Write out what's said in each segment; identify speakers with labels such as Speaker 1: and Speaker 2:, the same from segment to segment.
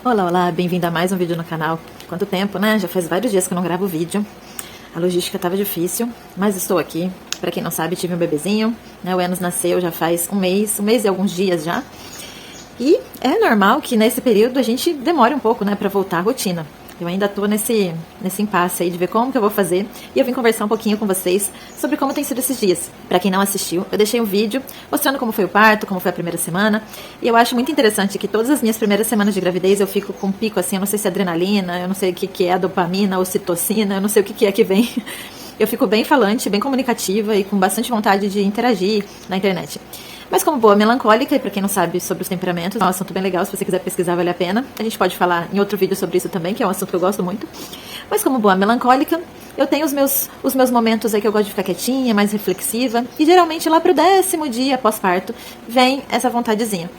Speaker 1: Olá, olá, bem-vindo a mais um vídeo no canal. Quanto tempo, né? Já faz vários dias que eu não gravo vídeo. A logística tava difícil, mas estou aqui. Pra quem não sabe, tive um bebezinho, né? O Enos nasceu já faz um mês e alguns dias já. E é normal que nesse período a gente demore um pouco, né, pra voltar à rotina. Eu ainda tô nesse impasse aí de ver como que eu vou fazer. E eu vim conversar um pouquinho com vocês sobre como tem sido esses dias. Pra quem não assistiu, eu deixei um vídeo mostrando como foi o parto, como foi a primeira semana. E eu acho muito interessante que todas as minhas primeiras semanas de gravidez eu fico com um pico assim, eu não sei se é adrenalina, eu não sei o que é a dopamina, ocitocina, eu não sei o que é que vem. Eu fico bem falante, bem comunicativa e com bastante vontade de interagir na internet. Mas como boa melancólica, e pra quem não sabe sobre os temperamentos, é um assunto bem legal, se você quiser pesquisar vale a pena. A gente pode falar em outro vídeo sobre isso também, que é um assunto que eu gosto muito. Mas como boa melancólica, eu tenho os meus momentos aí que eu gosto de ficar quietinha, mais reflexiva. E geralmente lá pro 10º dia pós-parto, vem essa vontadezinha.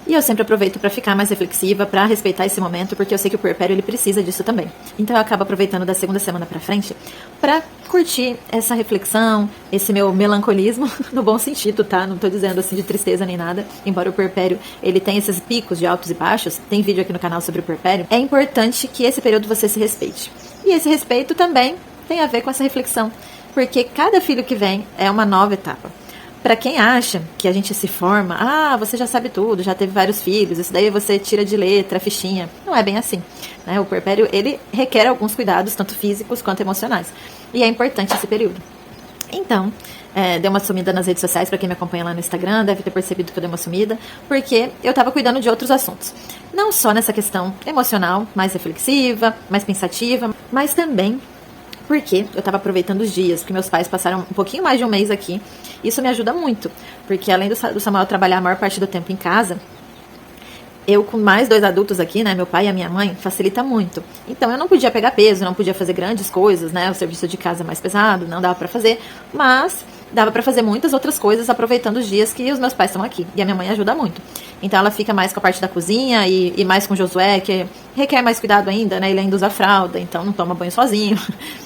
Speaker 1: E eu sempre aproveito para ficar mais reflexiva, para respeitar esse momento, porque eu sei que o puerpério ele precisa disso também. Então eu acabo aproveitando da segunda semana para frente para curtir essa reflexão, esse meu melancolismo, no bom sentido, tá? Não tô dizendo assim de tristeza nem nada. Embora o puerpério ele tenha esses picos de altos e baixos, tem vídeo aqui no canal sobre o puerpério, é importante que esse período você se respeite. E esse respeito também tem a ver com essa reflexão, porque cada filho que vem é uma nova etapa. Para quem acha que a gente se forma, você já sabe tudo, já teve vários filhos, isso daí você tira de letra, fichinha. Não é bem assim, né? O puerpério, ele requer alguns cuidados, tanto físicos quanto emocionais. E é importante esse período. Então, dei uma sumida nas redes sociais, para quem me acompanha lá no Instagram, deve ter percebido que eu dei uma sumida, porque eu estava cuidando de outros assuntos. Não só nessa questão emocional, mais reflexiva, mais pensativa, mas também porque eu estava aproveitando os dias, porque meus pais passaram um pouquinho mais de um mês aqui. Isso me ajuda muito, porque além do Samuel trabalhar a maior parte do tempo em casa, eu com mais 2 adultos aqui, né, meu pai e a minha mãe, facilita muito. Então eu não podia pegar peso, não podia fazer grandes coisas, né, o serviço de casa é mais pesado, não dava para fazer, mas dava para fazer muitas outras coisas aproveitando os dias que os meus pais estão aqui. E a minha mãe ajuda muito. Então ela fica mais com a parte da cozinha e mais com o Josué, que requer mais cuidado ainda, né? Ele ainda usa fralda, então não toma banho sozinho.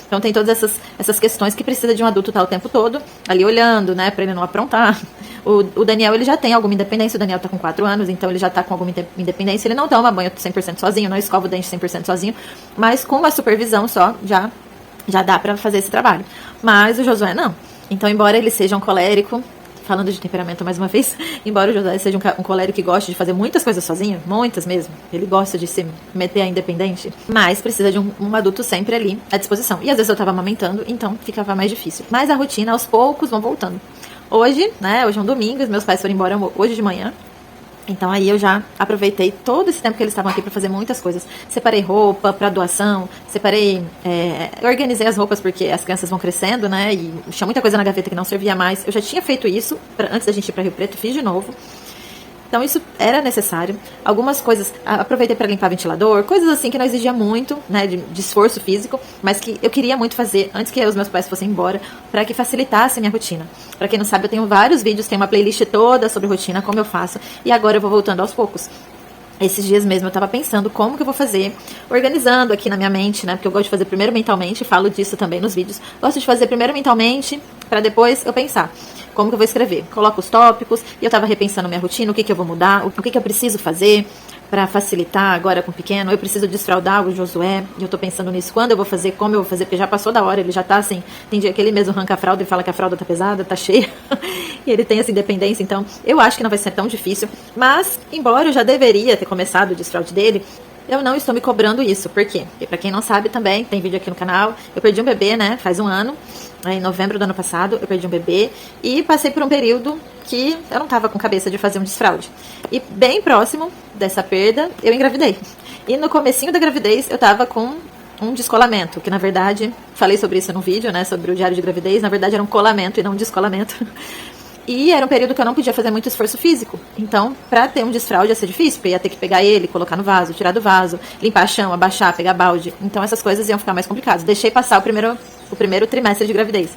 Speaker 1: Então tem todas essas questões que precisa de um adulto estar o tempo todo ali olhando, né? Para ele não aprontar. O Daniel, ele já tem alguma independência. O Daniel tá com 4 anos, então ele já tá com alguma independência. Ele não toma banho 100% sozinho, não escova o dente 100% sozinho. Mas com uma supervisão só, já dá para fazer esse trabalho. Mas o Josué não. Então, embora ele seja um colérico, falando de temperamento mais uma vez, embora o José seja um colérico que goste de fazer muitas coisas sozinho, muitas mesmo, ele gosta de se meter a independente, mas precisa de um adulto sempre ali à disposição. E às vezes eu tava amamentando, então ficava mais difícil. Mas a rotina, aos poucos, vão voltando. Hoje, né, hoje é um domingo, os meus pais foram embora hoje de manhã. Então aí eu já aproveitei todo esse tempo que eles estavam aqui para fazer muitas coisas. Separei roupa para doação, organizei as roupas porque as crianças vão crescendo, né? E tinha muita coisa na gaveta que não servia mais. Eu já tinha feito isso antes da gente ir para Rio Preto, fiz de novo. Então isso era necessário. Algumas coisas, aproveitei para limpar ventilador, coisas assim que não exigia muito, né, de esforço físico, mas que eu queria muito fazer antes que os meus pais fossem embora, para que facilitasse a minha rotina. Para quem não sabe, eu tenho vários vídeos, tenho uma playlist toda sobre rotina, como eu faço, e agora eu vou voltando aos poucos. Esses dias mesmo eu tava pensando como que eu vou fazer, organizando aqui na minha mente, né? Porque eu gosto de fazer primeiro mentalmente, falo disso também nos vídeos. Gosto de fazer primeiro mentalmente, para depois eu pensar como que eu vou escrever. Coloco os tópicos, e eu tava repensando minha rotina, o que eu vou mudar, o que eu preciso fazer para facilitar agora com o pequeno. Eu preciso desfraldar o Josué, e eu tô pensando nisso, quando eu vou fazer, como eu vou fazer, porque já passou da hora, ele já tá assim, tem dia que ele mesmo arranca a fralda e fala que a fralda tá pesada, tá cheia, e ele tem essa independência, então eu acho que não vai ser tão difícil, mas, embora eu já deveria ter começado o desfraude dele, eu não estou me cobrando isso. Por quê? Porque pra quem não sabe também, tem vídeo aqui no canal, eu perdi um bebê, né, faz um ano, em novembro do ano passado, eu perdi um bebê e passei por um período que eu não estava com cabeça de fazer um desfraude. E bem próximo dessa perda, eu engravidei. E no comecinho da gravidez, eu estava com um descolamento, que na verdade, falei sobre isso no vídeo, né, sobre o diário de gravidez, na verdade era um colamento e não um descolamento. E era um período que eu não podia fazer muito esforço físico. Então, pra ter um desfraude ia ser difícil, porque ia ter que pegar ele, colocar no vaso, tirar do vaso, limpar chão, abaixar, pegar balde. Então, essas coisas iam ficar mais complicadas. Deixei passar o primeiro trimestre de gravidez.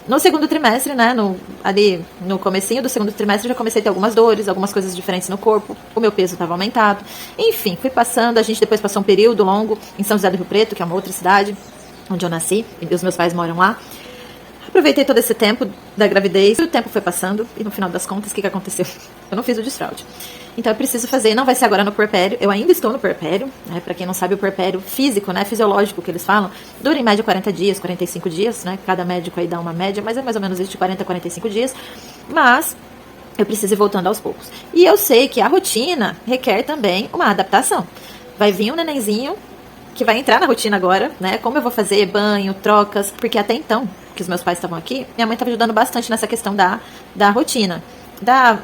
Speaker 1: No segundo trimestre, né, ali no comecinho do segundo trimestre, já comecei a ter algumas dores, algumas coisas diferentes no corpo, o meu peso estava aumentado. Enfim, fui passando, a gente depois passou um período longo em São José do Rio Preto, que é uma outra cidade, onde eu nasci, e os meus pais moram lá. Aproveitei todo esse tempo da gravidez, o tempo foi passando e no final das contas, o que aconteceu? Eu não fiz o desfraude. Então eu preciso fazer, não vai ser agora no puerpério, eu ainda estou no puerpério, né? Pra quem não sabe, o puerpério físico, né, fisiológico que eles falam, dura em média 40 dias, 45 dias, né? Cada médico aí dá uma média, mas é mais ou menos isso de 40 a 45 dias. Mas eu preciso ir voltando aos poucos. E eu sei que a rotina requer também uma adaptação. Vai vir um nenenzinho que vai entrar na rotina agora, né? Como eu vou fazer banho, trocas, porque até então, que os meus pais estavam aqui, minha mãe estava ajudando bastante nessa questão da rotina.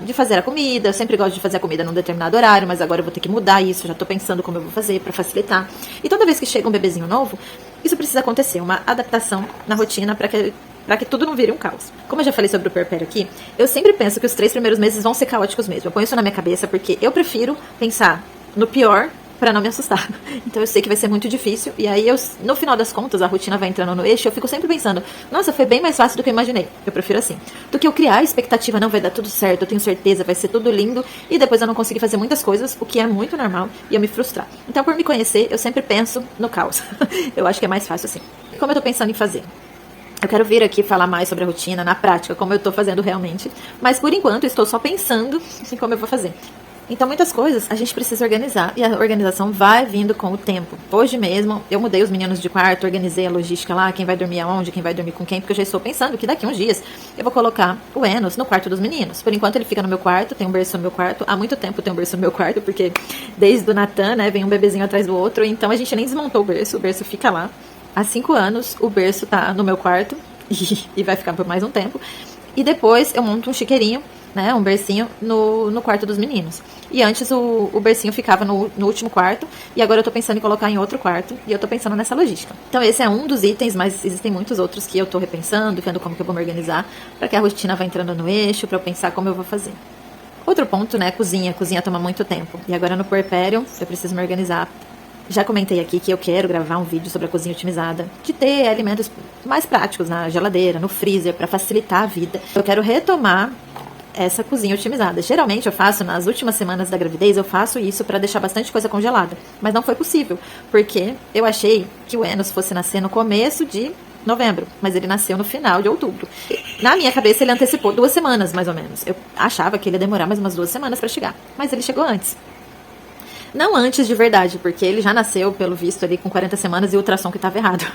Speaker 1: De fazer a comida, eu sempre gosto de fazer a comida num determinado horário, mas agora eu vou ter que mudar isso, já tô pensando como eu vou fazer para facilitar. E toda vez que chega um bebezinho novo, isso precisa acontecer, uma adaptação na rotina para que tudo não vire um caos. Como eu já falei sobre o puerpério aqui, eu sempre penso que os 3 primeiros meses vão ser caóticos mesmo. Eu ponho isso na minha cabeça porque eu prefiro pensar no pior para não me assustar. Então eu sei que vai ser muito difícil. E aí, no final das contas, a rotina vai entrando no eixo. Eu fico sempre pensando, nossa, foi bem mais fácil do que eu imaginei. Eu prefiro assim. Do que eu criar a expectativa, não vai dar tudo certo, eu tenho certeza, vai ser tudo lindo. E depois eu não conseguir fazer muitas coisas, o que é muito normal, e eu me frustrar. Então, por me conhecer, eu sempre penso no caos. Eu acho que é mais fácil assim. Como eu tô pensando em fazer? Eu quero vir aqui falar mais sobre a rotina, na prática, como eu tô fazendo realmente. Mas, por enquanto, estou só pensando em como eu vou fazer. Então, muitas coisas a gente precisa organizar e a organização vai vindo com o tempo. Hoje mesmo, eu mudei os meninos de quarto, organizei a logística lá, quem vai dormir aonde, quem vai dormir com quem, porque eu já estou pensando que daqui a uns dias eu vou colocar o Enos no quarto dos meninos. Por enquanto, ele fica no meu quarto, tem um berço no meu quarto. Há muito tempo tem um berço no meu quarto, porque desde o Natan, né, vem um bebezinho atrás do outro, então a gente nem desmontou o berço fica lá. Há 5 anos, o berço tá no meu quarto e vai ficar por mais um tempo. E depois eu monto um chiqueirinho, né, um bercinho no quarto dos meninos. E antes o bercinho ficava no último quarto, e agora eu tô pensando em colocar em outro quarto, e eu tô pensando nessa logística. Então esse é um dos itens, mas existem muitos outros que eu tô repensando, vendo como que eu vou me organizar, para que a rotina vá entrando no eixo, para eu pensar como eu vou fazer. Outro ponto, né, cozinha. Cozinha toma muito tempo. E agora no puerpério, eu preciso me organizar. Já comentei aqui que eu quero gravar um vídeo sobre a cozinha otimizada, de ter alimentos mais práticos na geladeira, no freezer, para facilitar a vida. Eu quero retomar essa cozinha otimizada. Geralmente eu faço, nas últimas semanas da gravidez, eu faço isso para deixar bastante coisa congelada. Mas não foi possível, porque eu achei que o Enos fosse nascer no começo de novembro, mas ele nasceu no final de outubro. Na minha cabeça ele antecipou 2 semanas, mais ou menos. Eu achava que ele ia demorar mais umas 2 semanas para chegar, mas ele chegou antes. Não antes de verdade, porque ele já nasceu, pelo visto, ali com 40 semanas e o ultrassom que estava errado.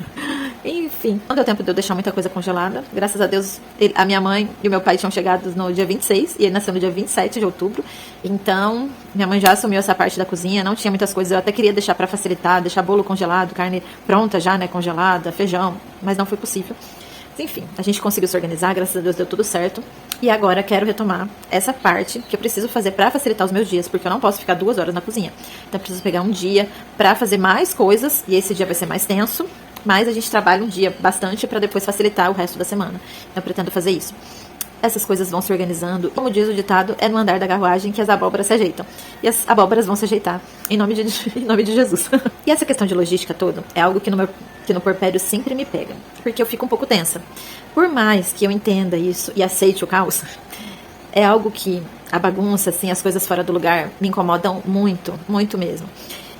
Speaker 1: Enfim, não deu tempo de eu deixar muita coisa congelada. Graças a Deus, a minha mãe e o meu pai tinham chegado no dia 26 e ele nasceu no dia 27 de outubro. Então, minha mãe já assumiu essa parte da cozinha, não tinha muitas coisas. Eu até queria deixar para facilitar, deixar bolo congelado, carne pronta já, né, congelada, feijão, mas não foi possível. Enfim, a gente conseguiu se organizar, graças a Deus deu tudo certo. E agora quero retomar essa parte que eu preciso fazer para facilitar os meus dias, porque eu não posso ficar 2 horas na cozinha. Então eu preciso pegar um dia para fazer mais coisas, e esse dia vai ser mais tenso, mas a gente trabalha um dia bastante para depois facilitar o resto da semana. Então eu pretendo fazer isso. Essas coisas vão se organizando. Como diz o ditado, é no andar da carruagem que as abóboras se ajeitam. E as abóboras vão se ajeitar em nome de Jesus. E essa questão de logística toda é algo que no puerpério sempre me pega. Porque eu fico um pouco tensa. Por mais que eu entenda isso e aceite o caos, é algo que a bagunça, assim, as coisas fora do lugar me incomodam muito, muito mesmo.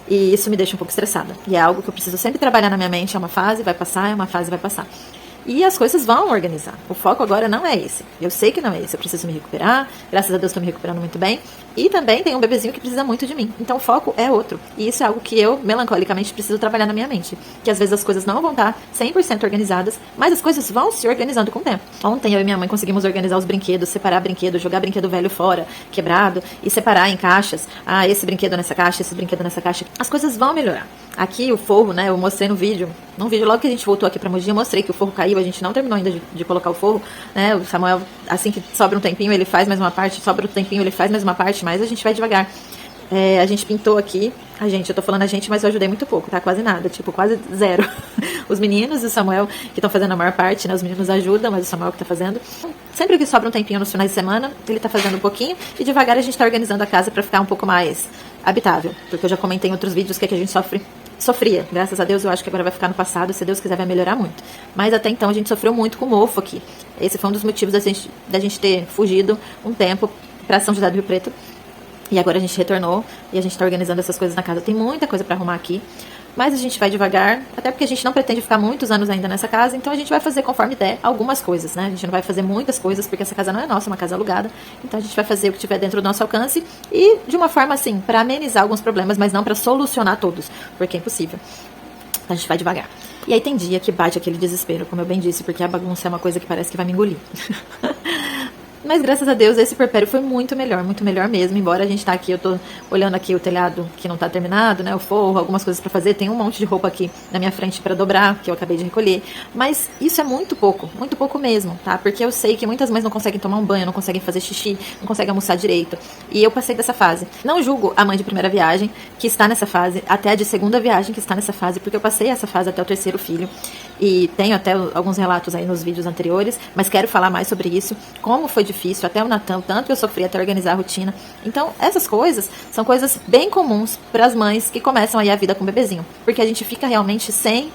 Speaker 1: E isso me deixa um pouco estressada. E é algo que eu preciso sempre trabalhar na minha mente. É uma fase, vai passar, é uma fase, vai passar. E as coisas vão organizar. O foco agora não é esse. Eu sei que não é esse. Eu preciso me recuperar. Graças a Deus estou me recuperando muito bem. E também tem um bebezinho que precisa muito de mim. Então o foco é outro. E isso é algo que eu, melancolicamente, preciso trabalhar na minha mente. Que às vezes as coisas não vão estar 100% organizadas, mas as coisas vão se organizando com o tempo. Ontem eu e minha mãe conseguimos organizar os brinquedos, separar brinquedos, jogar brinquedo velho fora, quebrado, e separar em caixas. Ah, esse brinquedo nessa caixa, esse brinquedo nessa caixa. As coisas vão melhorar. Aqui o forro, né, eu mostrei no vídeo. Num vídeo logo que a gente voltou aqui pra Mogi, eu mostrei que o forro caiu, a gente não terminou ainda de colocar o forro, né, o Samuel, assim que sobra um tempinho, ele faz mais uma parte, sobra um tempinho, ele faz mais uma parte, mas a gente vai devagar. A gente pintou aqui, eu tô falando a gente, mas eu ajudei muito pouco, tá? Quase nada, tipo, quase zero. Os meninos e o Samuel que estão fazendo a maior parte, né? Os meninos ajudam, mas o Samuel que tá fazendo. Sempre que sobra um tempinho nos finais de semana, ele tá fazendo um pouquinho, e devagar a gente tá organizando a casa pra ficar um pouco mais habitável, porque eu já comentei em outros vídeos que a gente sofria. Graças a Deus, eu acho que agora vai ficar no passado, se Deus quiser vai melhorar muito. Mas até então a gente sofreu muito com o mofo aqui. Esse foi um dos motivos da gente ter fugido um tempo pra São José do Rio Preto. E agora a gente retornou e a gente tá organizando essas coisas na casa. Tem muita coisa pra arrumar aqui. mas a gente vai devagar, até porque a gente não pretende ficar muitos anos ainda nessa casa, então a gente vai fazer conforme der algumas coisas, né? A gente não vai fazer muitas coisas, porque essa casa não é nossa, é uma casa alugada, então a gente vai fazer o que tiver dentro do nosso alcance e de uma forma assim, para amenizar alguns problemas, mas não para solucionar todos, porque é impossível. Então a gente vai devagar. E aí tem dia que bate aquele desespero, como eu bem disse, porque a bagunça é uma coisa que parece que vai me engolir. Mas graças a Deus esse puerpério foi muito melhor mesmo. Embora a gente tá aqui, eu tô olhando aqui o telhado que não tá terminado, né, o forro, algumas coisas pra fazer. Tem um monte de roupa aqui na minha frente pra dobrar, que eu acabei de recolher. Mas isso é muito pouco mesmo, tá? Porque eu sei que muitas mães não conseguem tomar um banho, não conseguem fazer xixi, não conseguem almoçar direito. E eu passei dessa fase. Não julgo a mãe de primeira viagem que está nessa fase, até a de segunda viagem que está nessa fase, porque eu passei essa fase até o terceiro filho. E tenho até alguns relatos aí nos vídeos anteriores, mas quero falar mais sobre isso, como foi difícil, até o Natan, tanto que eu sofri até organizar a rotina. Então, essas coisas são coisas bem comuns para as mães que começam aí a vida com o bebezinho, porque a gente fica realmente sem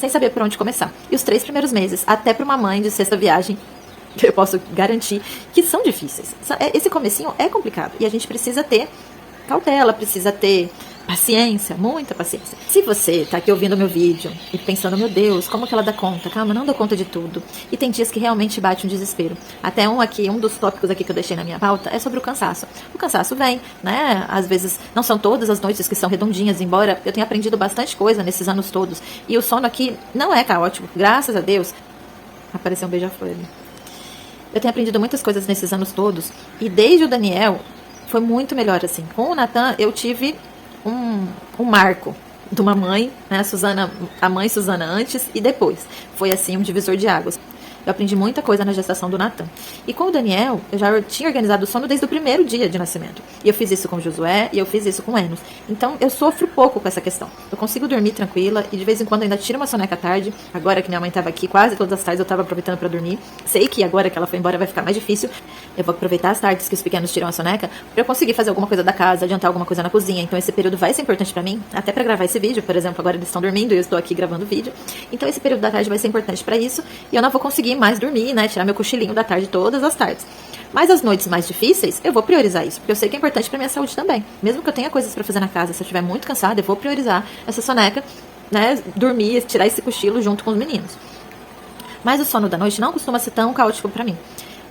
Speaker 1: saber por onde começar. E os 3 primeiros meses, até para uma mãe de sexta viagem, eu posso garantir que são difíceis. Esse comecinho é complicado e a gente precisa ter cautela, precisa ter paciência, muita paciência. Se você tá aqui ouvindo o meu vídeo e pensando, meu Deus, como que ela dá conta? Calma, não dou conta de tudo. E tem dias que realmente bate um desespero. Até um dos tópicos aqui que eu deixei na minha pauta é sobre o cansaço. O cansaço vem, né? Às vezes, não são todas as noites que são redondinhas, embora eu tenha aprendido bastante coisa nesses anos todos. E o sono aqui não é caótico, graças a Deus. Apareceu um beija-flor ali. Eu tenho aprendido muitas coisas nesses anos todos. E desde o Daniel, foi muito melhor, assim. Com o Natan, eu tive um marco de uma mãe, né, a mãe Suzana antes e depois. Foi assim um divisor de águas. Eu aprendi muita coisa na gestação do Natan. E com o Daniel, eu já tinha organizado o sono desde o primeiro dia de nascimento. E eu fiz isso com o Josué e eu fiz isso com o Enos. Então, eu sofro pouco com essa questão. Eu consigo dormir tranquila e de vez em quando ainda tiro uma soneca à tarde. Agora que minha mãe estava aqui, quase todas as tardes eu estava aproveitando para dormir. Sei que agora que ela foi embora vai ficar mais difícil. Eu vou aproveitar as tardes que os pequenos tiram a soneca para eu conseguir fazer alguma coisa da casa, adiantar alguma coisa na cozinha. Então, esse período vai ser importante para mim, até para gravar esse vídeo. Por exemplo, agora eles estão dormindo e eu estou aqui gravando o vídeo. Então, esse período da tarde vai ser importante para isso. E eu não vou conseguir mais dormir, né? Tirar meu cochilinho da tarde todas as tardes. Mas as noites mais difíceis, eu vou priorizar isso, porque eu sei que é importante pra minha saúde também. Mesmo que eu tenha coisas pra fazer na casa, se eu estiver muito cansada, eu vou priorizar essa soneca, né? Dormir, tirar esse cochilo junto com os meninos. Mas o sono da noite não costuma ser tão caótico pra mim.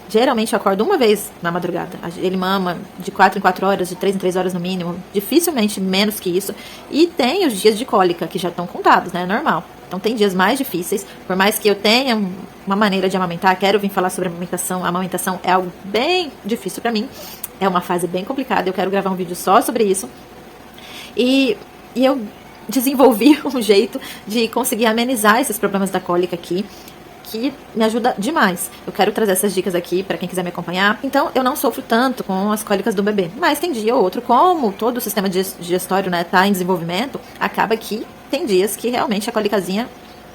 Speaker 1: Geralmente eu acordo uma vez na madrugada. Ele mama de 4 em 4 horas, de 3 em 3 horas no mínimo. Dificilmente menos que isso. E tem os dias de cólica, que já estão contados, né? É normal. Então tem dias mais difíceis. Por mais que eu tenha uma maneira de amamentar, quero vir falar sobre amamentação. A amamentação é algo bem difícil pra mim. É uma fase bem complicada. Eu quero gravar um vídeo só sobre isso. E eu desenvolvi um jeito de conseguir amenizar esses problemas da cólica aqui, que me ajuda demais. Eu quero trazer essas dicas aqui para quem quiser me acompanhar. Então, eu não sofro tanto com as cólicas do bebê. Mas tem dia ou outro, como todo o sistema digestório, né, tá em desenvolvimento, acaba que tem dias que realmente a cólicazinha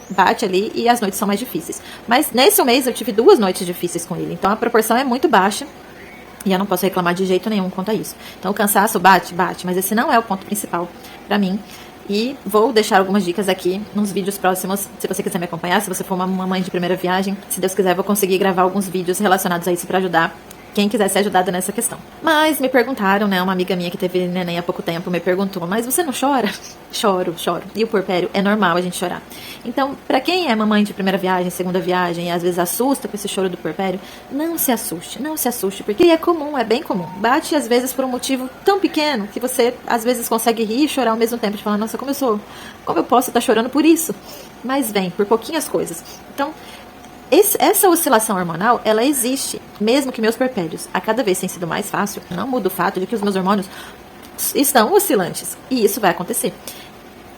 Speaker 1: bate ali e as noites são mais difíceis. Mas nesse mês eu tive 2 noites difíceis com ele. Então, a proporção é muito baixa. E eu não posso reclamar de jeito nenhum quanto a isso. Então, o cansaço bate, mas esse não é o ponto principal para mim. E vou deixar algumas dicas aqui nos vídeos próximos, se você quiser me acompanhar, se você for uma mãe de primeira viagem. Se Deus quiser, eu vou conseguir gravar alguns vídeos relacionados a isso para ajudar quem quiser ser ajudada nessa questão. Mas me perguntaram, né, uma amiga minha que teve neném há pouco tempo me perguntou, mas você não chora? Choro. E o puerpério é normal a gente chorar. Então, pra quem é mamãe de primeira viagem, segunda viagem e às vezes assusta com esse choro do puerpério, não se assuste, porque é comum, é bem comum. Bate às vezes por um motivo tão pequeno que você às vezes consegue rir e chorar ao mesmo tempo, de falar, nossa, como eu posso estar chorando por isso? Mas vem por pouquinhas coisas. Então, essa oscilação hormonal, ela existe, mesmo que meus puerpérios a cada vez tem sido mais fácil, não muda o fato de que os meus hormônios estão oscilantes, e isso vai acontecer.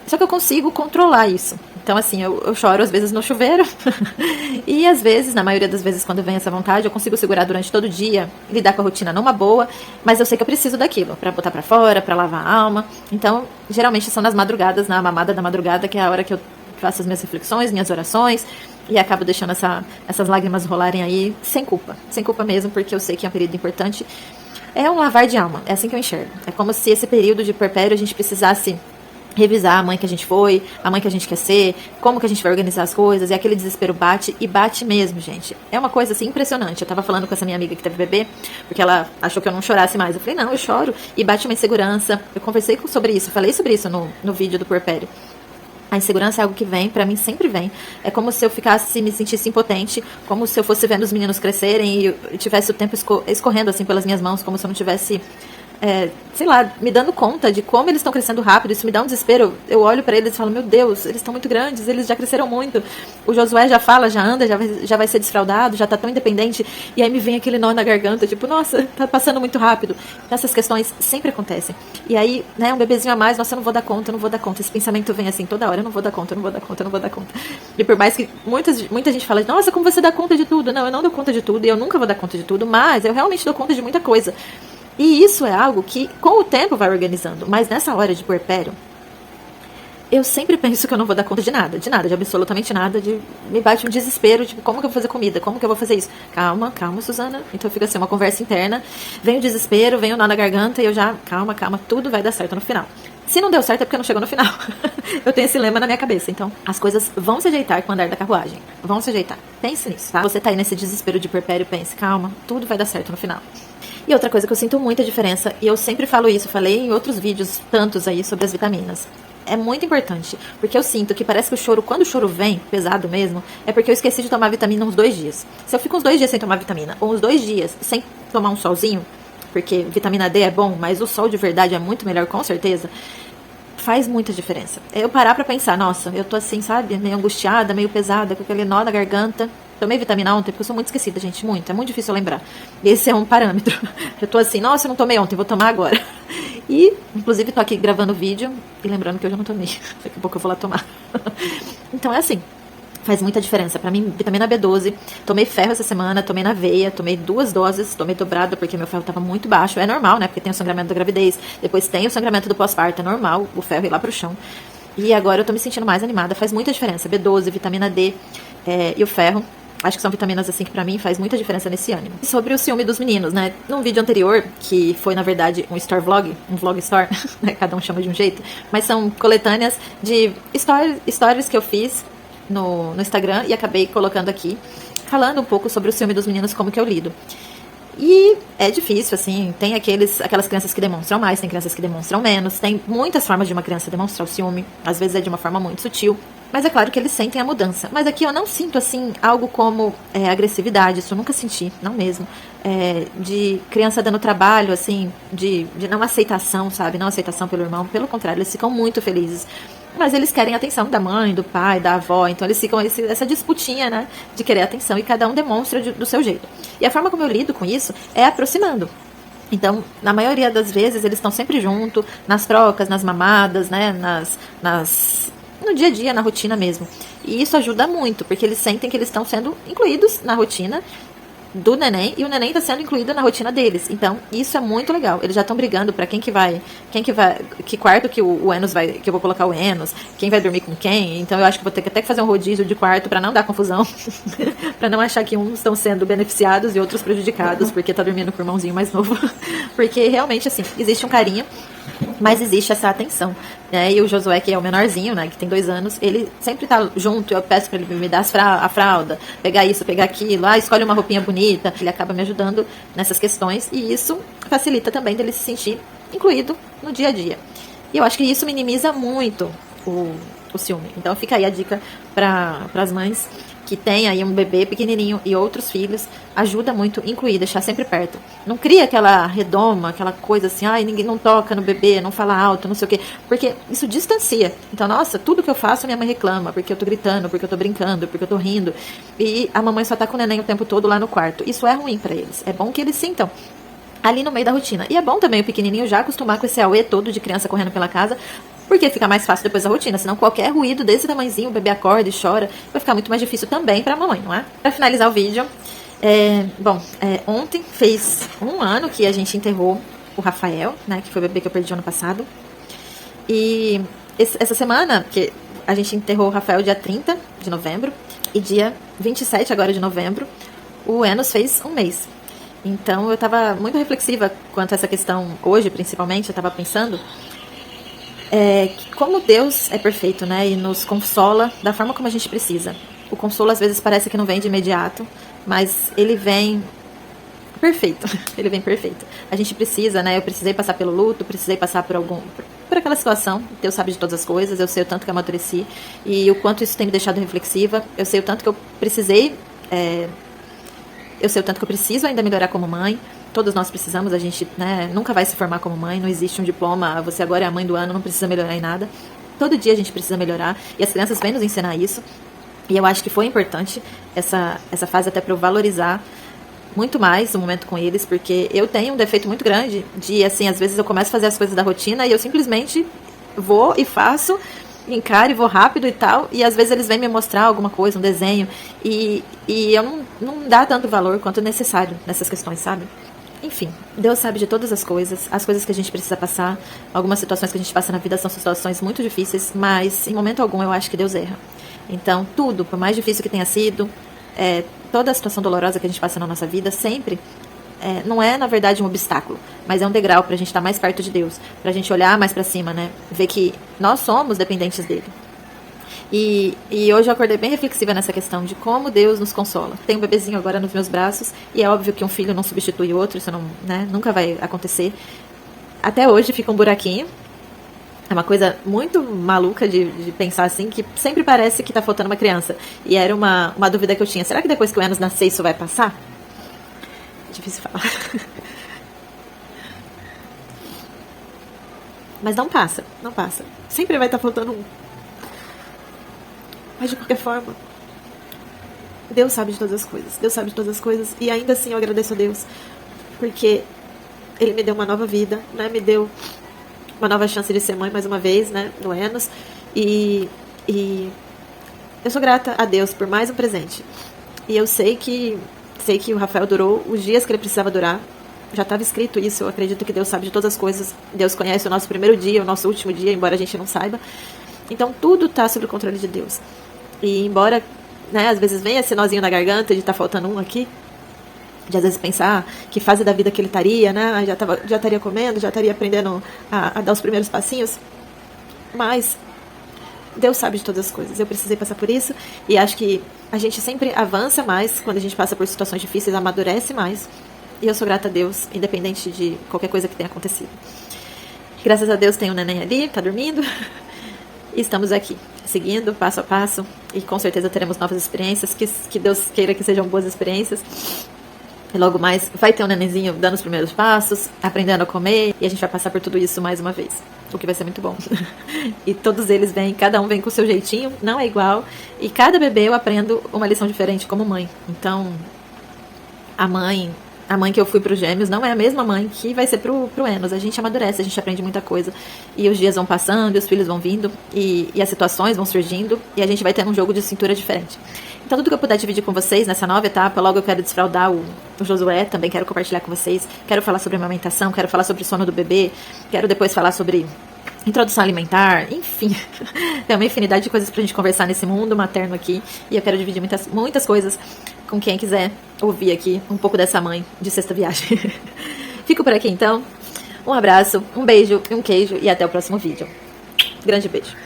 Speaker 1: Só que eu consigo controlar isso. Então, assim, eu choro às vezes no chuveiro, e às vezes, na maioria das vezes, quando vem essa vontade, eu consigo segurar durante todo o dia, lidar com a rotina numa boa, mas eu sei que eu preciso daquilo, pra botar pra fora, pra lavar a alma. Então, geralmente são nas madrugadas, na mamada da madrugada, que é a hora que eu faço as minhas reflexões, minhas orações, e acabo deixando essas lágrimas rolarem aí sem culpa mesmo, porque eu sei que é um período importante. É um lavar de alma, é assim que eu enxergo. É como se esse período de puerpério a gente precisasse revisar a mãe que a gente foi, a mãe que a gente quer ser, como que a gente vai organizar as coisas, e aquele desespero bate, e bate mesmo, gente. É uma coisa, assim, impressionante. Eu tava falando com essa minha amiga que teve bebê, porque ela achou que eu não chorasse mais. Eu falei, não, eu choro, e bate uma insegurança. Eu conversei sobre isso, falei sobre isso no vídeo do puerpério. A insegurança é algo que vem, pra mim sempre vem. É como se eu me sentisse impotente, como se eu fosse vendo os meninos crescerem e eu tivesse o tempo escorrendo assim pelas minhas mãos, como se eu não tivesse, sei lá, me dando conta de como eles estão crescendo rápido. Isso me dá um desespero. Eu olho pra eles e falo, meu Deus, eles estão muito grandes, eles já cresceram muito. O Josué já fala, já anda, já vai ser desfraldado, já tá tão independente. E aí me vem aquele nó na garganta, tipo, nossa, tá passando muito rápido. Essas questões sempre acontecem. E aí, né, um bebezinho a mais, nossa, eu não vou dar conta, eu não vou dar conta. Esse pensamento vem assim toda hora, eu não vou dar conta, eu não vou dar conta, eu não vou dar conta. E por mais que muita gente fala, nossa, como você dá conta de tudo? Não, eu não dou conta de tudo e eu nunca vou dar conta de tudo, mas eu realmente dou conta de muita coisa. E isso é algo que, com o tempo, vai organizando. Mas nessa hora de puerpério, eu sempre penso que eu não vou dar conta de nada, de absolutamente nada. Me bate um desespero, tipo, como que eu vou fazer comida? Como que eu vou fazer isso? Calma, Suzana. Então fica assim, uma conversa interna. Vem o desespero, vem o nó na garganta e eu já, calma, tudo vai dar certo no final. Se não deu certo é porque não chegou no final. Eu tenho esse lema na minha cabeça. Então, as coisas vão se ajeitar com o andar da carruagem. Vão se ajeitar. Pense nisso, tá? Você tá aí nesse desespero de puerpério, pense, calma, tudo vai dar certo no final. E outra coisa que eu sinto muita diferença, e eu sempre falo isso, falei em outros vídeos, tantos aí, sobre as vitaminas. É muito importante, porque eu sinto que parece que o choro, quando o choro vem, pesado mesmo, é porque eu esqueci de tomar vitamina uns 2 dias. Se eu fico uns 2 dias sem tomar vitamina, ou uns 2 dias sem tomar um solzinho, porque vitamina D é bom, mas o sol de verdade é muito melhor, com certeza, faz muita diferença. Eu parar pra pensar, nossa, eu tô assim, sabe, meio angustiada, meio pesada, com aquele nó na garganta. Tomei vitamina ontem, porque eu sou muito esquecida, gente, muito. É muito difícil lembrar. Esse é um parâmetro. Eu tô assim, nossa, eu não tomei ontem, vou tomar agora. E, inclusive, tô aqui gravando vídeo e lembrando que eu já não tomei. Daqui a pouco eu vou lá tomar. Então é assim, faz muita diferença. Pra mim, vitamina B12, tomei ferro essa semana, tomei na veia, tomei 2 doses, tomei dobrado porque meu ferro tava muito baixo. É normal, né? Porque tem o sangramento da gravidez, depois tem o sangramento do pós-parto, é normal o ferro ir lá pro chão. E agora eu tô me sentindo mais animada, faz muita diferença. B12, vitamina D e o ferro. Acho que são vitaminas assim que pra mim faz muita diferença nesse ânimo. E sobre o ciúme dos meninos, né? Num vídeo anterior, que foi na verdade um store vlog, um vlog store, né? Cada um chama de um jeito, mas são coletâneas de stories que eu fiz no Instagram e acabei colocando aqui, falando um pouco sobre o ciúme dos meninos, como que eu lido. E é difícil, assim, tem aquelas crianças que demonstram mais, tem crianças que demonstram menos, tem muitas formas de uma criança demonstrar o ciúme, às vezes é de uma forma muito sutil, mas é claro que eles sentem a mudança. Mas aqui eu não sinto, assim, algo como agressividade, isso eu nunca senti, não mesmo, de criança dando trabalho, assim, de não aceitação, sabe, não aceitação pelo irmão, pelo contrário, eles ficam muito felizes. Mas eles querem a atenção da mãe, do pai, da avó. Então eles ficam essa disputinha, né, de querer atenção. E cada um demonstra do seu jeito. E a forma como eu lido com isso é aproximando. Então, na maioria das vezes, eles estão sempre junto, nas trocas, nas mamadas, né, no dia a dia, na rotina mesmo. E isso ajuda muito, porque eles sentem que eles estão sendo incluídos na rotina do neném, e o neném está sendo incluído na rotina deles. Então, isso é muito legal. Eles já estão brigando para que quarto que o Enos vai, que eu vou colocar o Enos, quem vai dormir com quem. Então, eu acho que vou ter que até fazer um rodízio de quarto para não dar confusão, para não achar que uns estão sendo beneficiados e outros prejudicados, porque tá dormindo com o irmãozinho mais novo. Porque realmente, assim, existe um carinho, mas existe essa atenção, né? E o Josué, que é o menorzinho, né, que tem 2 anos, ele sempre tá junto. Eu peço pra ele me dar a fralda, pegar isso, pegar aquilo, escolhe uma roupinha bonita. Ele acaba me ajudando nessas questões, e isso facilita também dele se sentir incluído no dia a dia. E eu acho que isso minimiza muito o ciúme. Então fica aí a dica para as mães que tem aí um bebê pequenininho e outros filhos, ajuda muito incluir, deixar sempre perto. Não cria aquela redoma, aquela coisa assim, ninguém não toca no bebê, não fala alto, não sei o quê, porque isso distancia. Então, nossa, tudo que eu faço minha mãe reclama, porque eu tô gritando, porque eu tô brincando, porque eu tô rindo, e a mamãe só tá com o neném o tempo todo lá no quarto. Isso é ruim pra eles. É bom que eles sintam ali no meio da rotina. E é bom também o pequenininho já acostumar com esse auê todo de criança correndo pela casa, porque fica mais fácil depois da rotina. Senão qualquer ruído desse tamanhozinho, o bebê acorda e chora, vai ficar muito mais difícil também pra mamãe, não é? Pra finalizar o vídeo, ontem fez 1 ano que a gente enterrou o Rafael, né, que foi o bebê que eu perdi ano passado. E essa semana, que a gente enterrou o Rafael dia 30 de novembro, e dia 27 agora de novembro, o Enos fez 1 mês. Então eu tava muito reflexiva quanto a essa questão hoje, principalmente. Eu tava pensando que como Deus é perfeito, né, e nos consola da forma como a gente precisa. O consolo às vezes parece que não vem de imediato, mas ele vem perfeito. Ele vem perfeito. A gente precisa, né? Eu precisei passar pelo luto, precisei passar por aquela situação. Deus sabe de todas as coisas. Eu sei o tanto que eu amadureci e o quanto isso tem me deixado reflexiva. Eu sei o tanto que eu precisei, eu sei o tanto que eu preciso ainda melhorar como mãe. Todos nós precisamos, a gente, né, nunca vai se formar como mãe, não existe um diploma, você agora é a mãe do ano, não precisa melhorar em nada. Todo dia a gente precisa melhorar e as crianças vêm nos ensinar isso. E eu acho que foi importante essa fase até para eu valorizar muito mais o momento com eles, porque eu tenho um defeito muito grande de, assim, às vezes eu começo a fazer as coisas da rotina e eu simplesmente vou e faço, encaro e vou rápido e tal, e às vezes eles vêm me mostrar alguma coisa, um desenho, e eu não dá tanto valor quanto necessário nessas questões, sabe? Enfim, Deus sabe de todas as coisas que a gente precisa passar. Algumas situações que a gente passa na vida são situações muito difíceis, mas em momento algum eu acho que Deus erra. Então, tudo, por mais difícil que tenha sido, toda a situação dolorosa que a gente passa na nossa vida, sempre, não é, na verdade, um obstáculo, mas é um degrau pra gente estar mais perto de Deus, pra gente olhar mais pra cima, né? Ver que nós somos dependentes dele. E hoje eu acordei bem reflexiva nessa questão de como Deus nos consola. Tem um bebezinho agora nos meus braços, e é óbvio que um filho não substitui o outro, isso não, né, nunca vai acontecer. Até hoje fica um buraquinho. É uma coisa muito maluca de pensar assim, que sempre parece que tá faltando uma criança. E era uma dúvida que eu tinha. Será que depois que o Enos nascer isso vai passar? Difícil falar. Mas não passa, não passa. Sempre vai estar faltando um. Mas de qualquer forma, Deus sabe de todas as coisas. Deus sabe de todas as coisas. E ainda assim eu agradeço a Deus. Porque Ele me deu uma nova vida, né? Me deu uma nova chance de ser mãe mais uma vez, né? No Enos. E eu sou grata a Deus por mais um presente. E eu sei que o Rafael durou os dias que ele precisava durar. Já estava escrito isso. Eu acredito que Deus sabe de todas as coisas. Deus conhece o nosso primeiro dia, o nosso último dia, embora a gente não saiba. Então tudo está sob o controle de Deus. E embora, né, às vezes venha esse nozinho na garganta de estar faltando um aqui, de às vezes pensar que fase da vida que ele estaria, né, já estaria comendo, já estaria aprendendo a dar os primeiros passinhos, mas Deus sabe de todas as coisas. Eu precisei passar por isso e acho que a gente sempre avança mais quando a gente passa por situações difíceis, amadurece mais, e eu sou grata a Deus, independente de qualquer coisa que tenha acontecido. Graças a Deus tem um neném ali, tá dormindo, e estamos aqui, seguindo passo a passo, e com certeza teremos novas experiências, que Deus queira que sejam boas experiências. E logo mais vai ter um nenenzinho dando os primeiros passos, aprendendo a comer, e a gente vai passar por tudo isso mais uma vez, o que vai ser muito bom. E todos eles vêm, cada um vem com o seu jeitinho, não é igual, e cada bebê eu aprendo uma lição diferente como mãe. Então, a mãe que eu fui pro Gêmeos não é a mesma mãe que vai ser pro Enos. A gente amadurece, a gente aprende muita coisa. E os dias vão passando, e os filhos vão vindo, e as situações vão surgindo, e a gente vai tendo um jogo de cintura diferente. Então, tudo que eu puder dividir com vocês nessa nova etapa, logo eu quero desfraldar o Josué, também quero compartilhar com vocês. Quero falar sobre amamentação, quero falar sobre o sono do bebê, quero depois falar sobre introdução alimentar, enfim. Tem uma infinidade de coisas pra gente conversar nesse mundo materno aqui. E eu quero dividir muitas coisas com quem quiser ouvir aqui um pouco dessa mãe de sexta viagem. Fico por aqui então. Um abraço, um beijo e um queijo e até o próximo vídeo. Grande beijo.